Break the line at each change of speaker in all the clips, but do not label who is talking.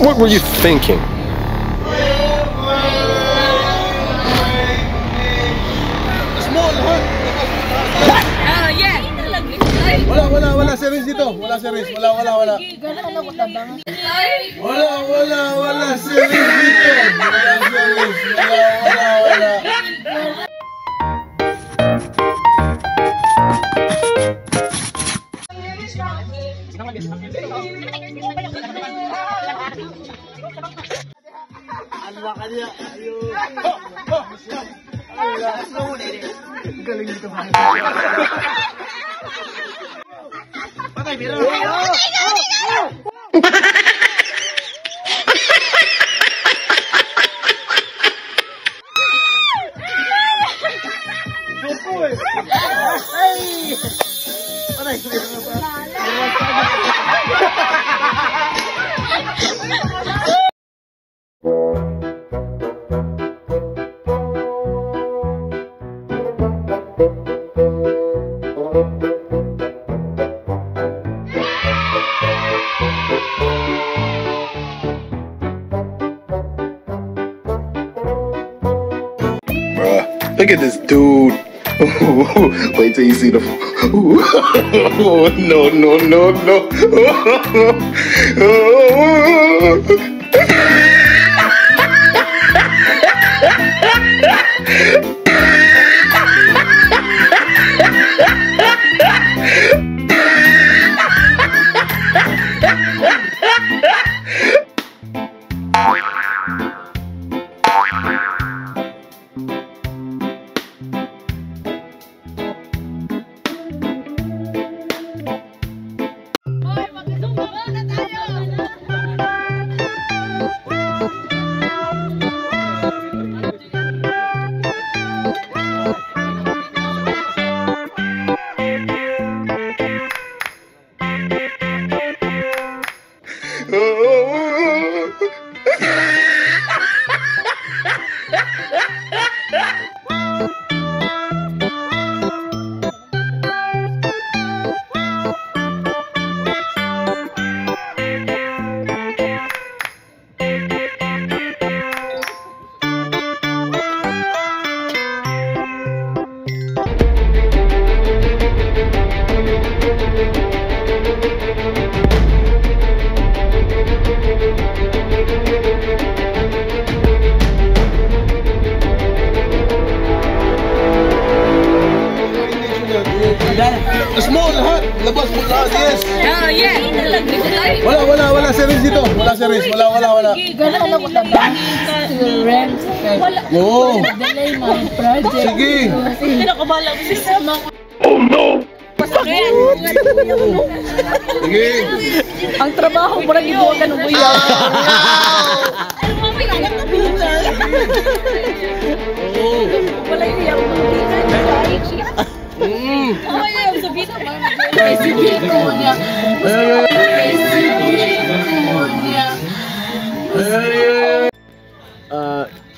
What were you thinking?
Wala series dito. Wala series. Wala series dito. Wala series. Allah kanya. Ayun. Galing dito. Patay, biro.
Look at this dude. Wait till you see the. No. Small lahat, labas mo lahat, yes. Wala series dito. Wala series, wala. Oo. Sige. Oh no. Sige.
Ang trabaho mo rin ibuwa ka ng buya. Wala yung iyaw mo.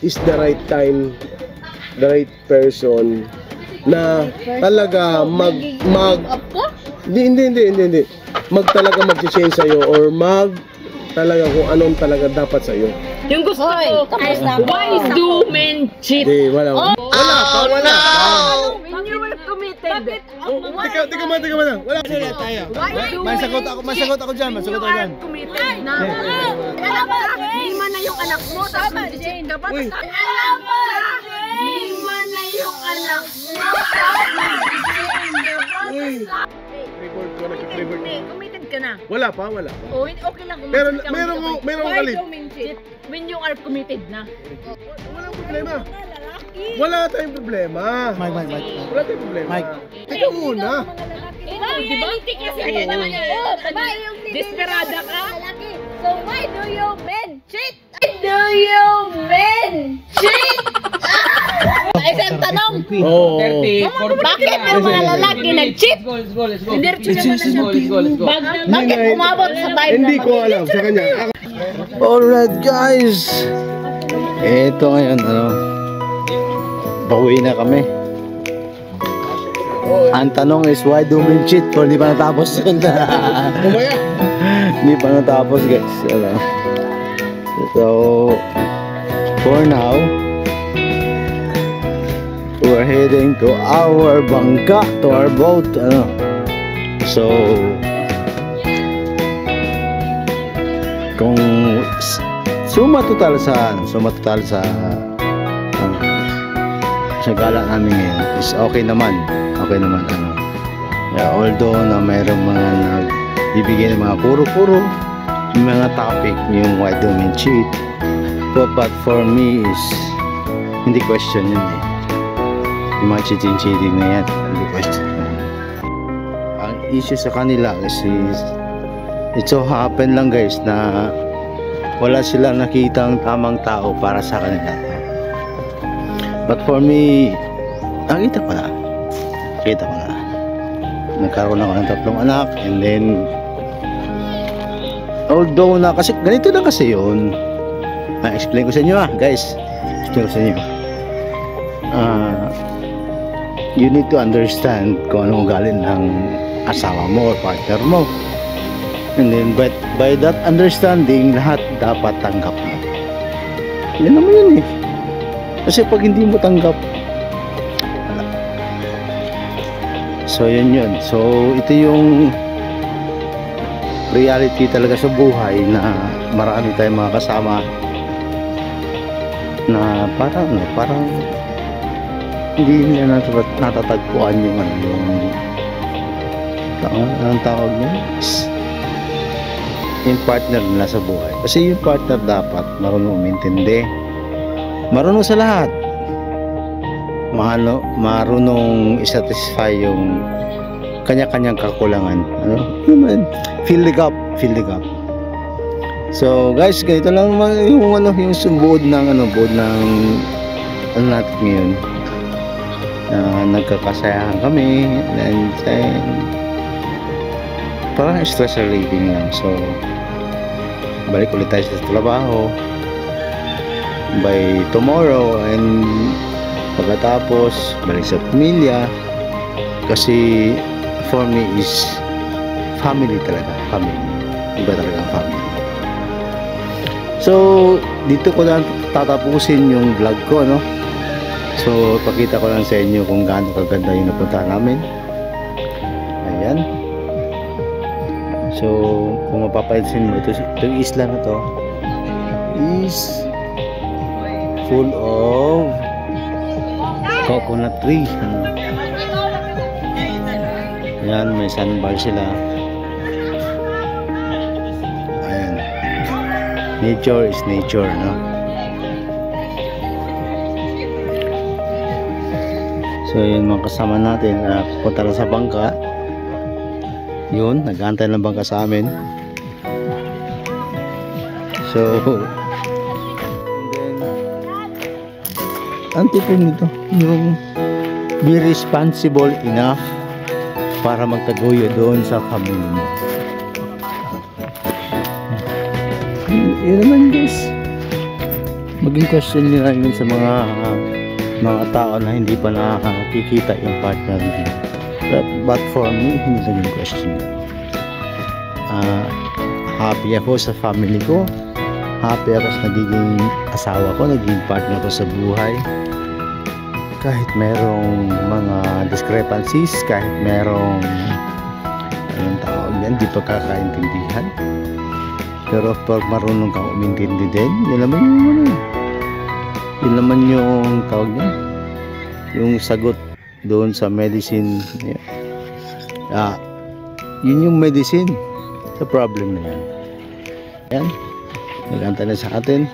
Is the right time, the right person na talaga hindi talaga mag-change sa'yo or talaga kung anong talaga dapat sa'yo.
Yung gusto ko, why do men cheat?
Wala.
When you were committed.
Tika man. Wala. Masagot ako dyan.
When you are committed na. Lima na yung anak mo, tapos mag-cheat ka pa. Alam mo, lima na yung anak mo, tapos mag-cheat ka pa. Committed ka na.
Wala pa.
Oh, okay lang.
Meron kalit.
When you are committed na.
Walang problema. Wala tayong problema. Mike. Wala tayong problema. Mike. Ikaw muna.
Diba? Kasi naman yun. Desperada ka? So why do you men cheat? Isang tanong. Bakit yung mga lalaki nag-cheat? Bakit umabot sa time na?
Hindi ko alam sa kanya.
Alright guys, ito ngayon pauwi na kami. Ang tanong is why do men cheat? Pero di pa natapos yun. Hindi pa natapos guys. Ano? So, for now, we're heading to our bangka, to our boat. Ano? So, kung suma total sa gala namin ngayon is okay naman ano. Yeah, although na mayroong mga nagbibigay ng mga puro-puro yung mga topic, yung why do men cheat, but for me is hindi question yun eh. Yung mga cheating na yan, hindi question. Ang issue sa kanila is it so happen lang guys na wala silang nakitang tamang tao para sa kanila. But for me, nakita ko na. Nagkaroon ako ng 3 anak, and then although na kasi ganito na kasi yun. Explain ko sa inyo guys. Explain ko sa inyo. You need to understand kung anong galing ng asawa mo or partner mo. And then by that understanding, lahat dapat tanggap mo. Yan naman yun eh. Kasi pag hindi mo tanggap, wala. So yun. So ito yung reality talaga sa buhay, na marami tayong mga kasama na parang hindi nila natatagpuan yung anong tawag niya, yung partner nila sa buhay. Kasi yung partner dapat marunong umintindi, marunong sa lahat, marunong isatisfy yung kanya-kanyang kakulangan, fill the gap. So guys, ganito lang yung buod ng natin ngayon, nagkakasayahan kami, and parang stress relieving lang. So balik ulit tayo sa trabaho by tomorrow, and pagkatapos balik sa pamilya, kasi for me is family talaga, iba talaga ang family. So dito ko lang tatapusin yung vlog ko, no? So pakita ko lang sa inyo kung gaano kaganda yung napunta namin. Ayan. So kung mapapansin mo, itong isla na to is full of coconut tree. Ayan, may sandbar sila. Ayan, nature is nature, no? So yun, mga kasama natin, punta lang sa bangka. Yun, nag-aantay ng bangka sa amin. So and then ang tipo nito, yung be responsible enough para magtaguyo doon sa family mo. Yun naman guys, maging question nila yun sa mga tao na hindi pa nakakikita yung partner nila. But for me, hindi naging question. Happy ako sa family ko, happy ako sa nagiging asawa ko, naging partner ko sa buhay. Kahit merong mga discrepancies, kahit merong anong tawag yan, di pagkakaintindihan, pero pag marunong kang umintindi din, yun naman yung tawag niya, yung sagot doon sa medicine. Yun yung medicine sa problem na yan. Ayan, nag-antay na sa atin.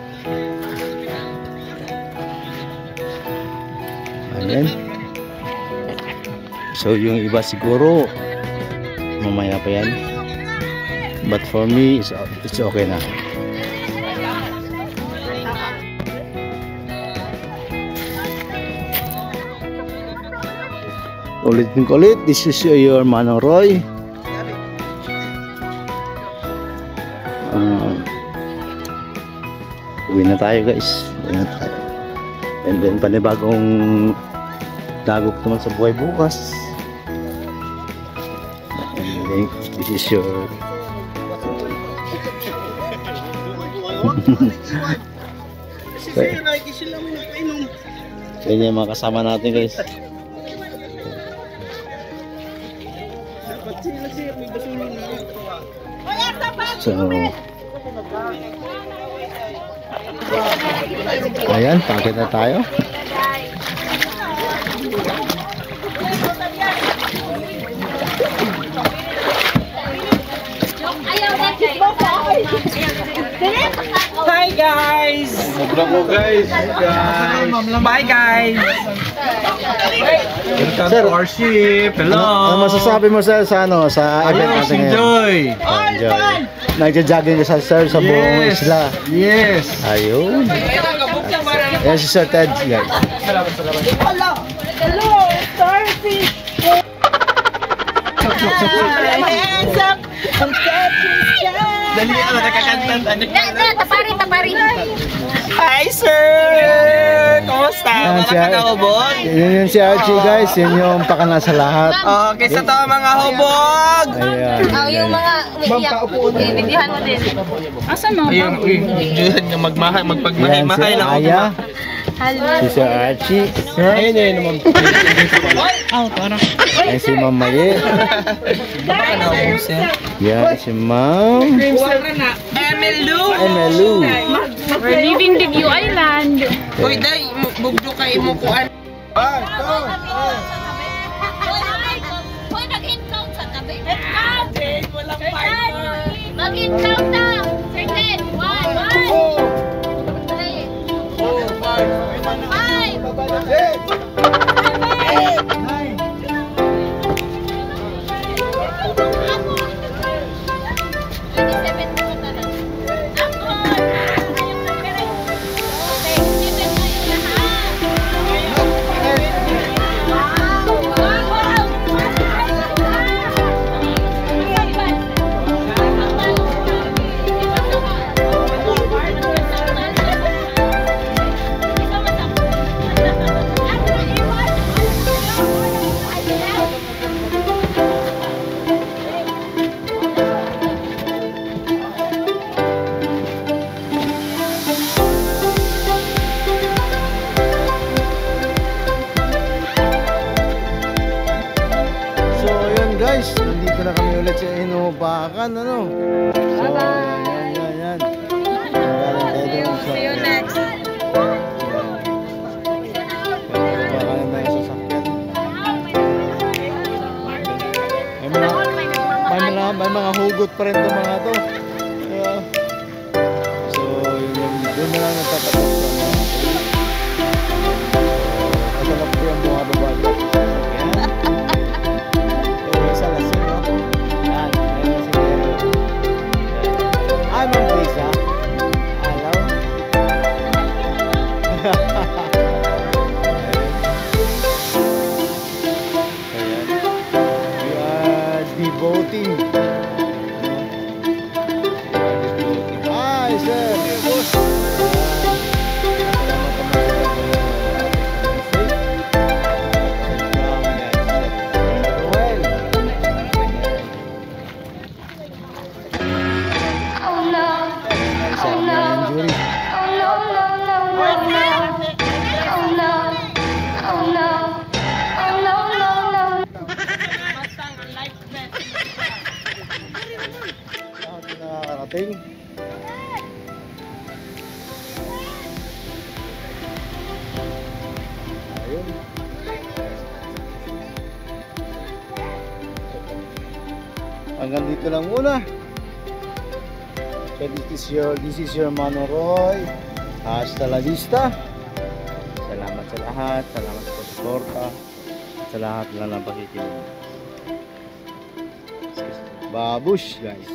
Ayan. So yung iba siguro mamaya pa yan, but for me it's okay na. Ulitin ko ulit, this is your Manong Roy. Uwi na tayo guys, and then panibagong dagok naman sa buhay bukas. And then this is your
Huwag mo nag-iwan. Kasi sa'yo nakikisila mo na kainom.
So yun yung mga kasama natin guys.
Dapat sila siya, may basulong na.
So ayan, pakit na tayo.
Hi guys! Bye guys! Welcome
Sir,
to our ship. Hello!
Ano masasabi mo sir sa ano sa event
Ayos,
natin ngayon?
enjoy!
Enjoy. Nagja-jogging ka sa sir sa buong
Yes!
isla.
Yes!
Ayun. Ayan si Sir Ted guys.
Hello, starfish! Hands up! Ang starfish ka!
Dali ako nakakanta.
Tapari!
Hi sir! Kumusta?
Ayan,
Wala ka na hubog?
Yun si Archie guys. Yun yung pakana sa lahat.
Okay, sa to mga hubog!
Ayan.
Yung mga umiiyak, ibigyan mo din. Asan mo?
Ayun, yun yung magpagmahay-mahay
Yan si
lang.
Aya.
Hello.
Si Sir Archie.
Ayun yun naman.
Ayan si Ma'am Maye.
Baka na hubog siya.
Yan si Ma'am Emelu.
We're leaving Bigyu Island.
Uy, day, bugdo kayo mo kuan.
Hoy, mag-in-count sa tabi. Let's count! Walang partner. Mag-in-count na! Certain! 1,
guys, nandito na kami ulit sa Inubakan, ano? So, yan.
See you next.
Inubakan na yung sasakyan. May mga hugot pa rin itong mga to. So, doon na lang nagtatapos sa mga kasalap ko yung mga babago. Devoting. Hi, sir. Nakakarating. Ayun. Hanggang dito lang muna. So this is your Mano Roy. Hasta la vista. Salamat sa lahat. Salamat sa suporta. Sa lahat na napakikinig. Babush guys.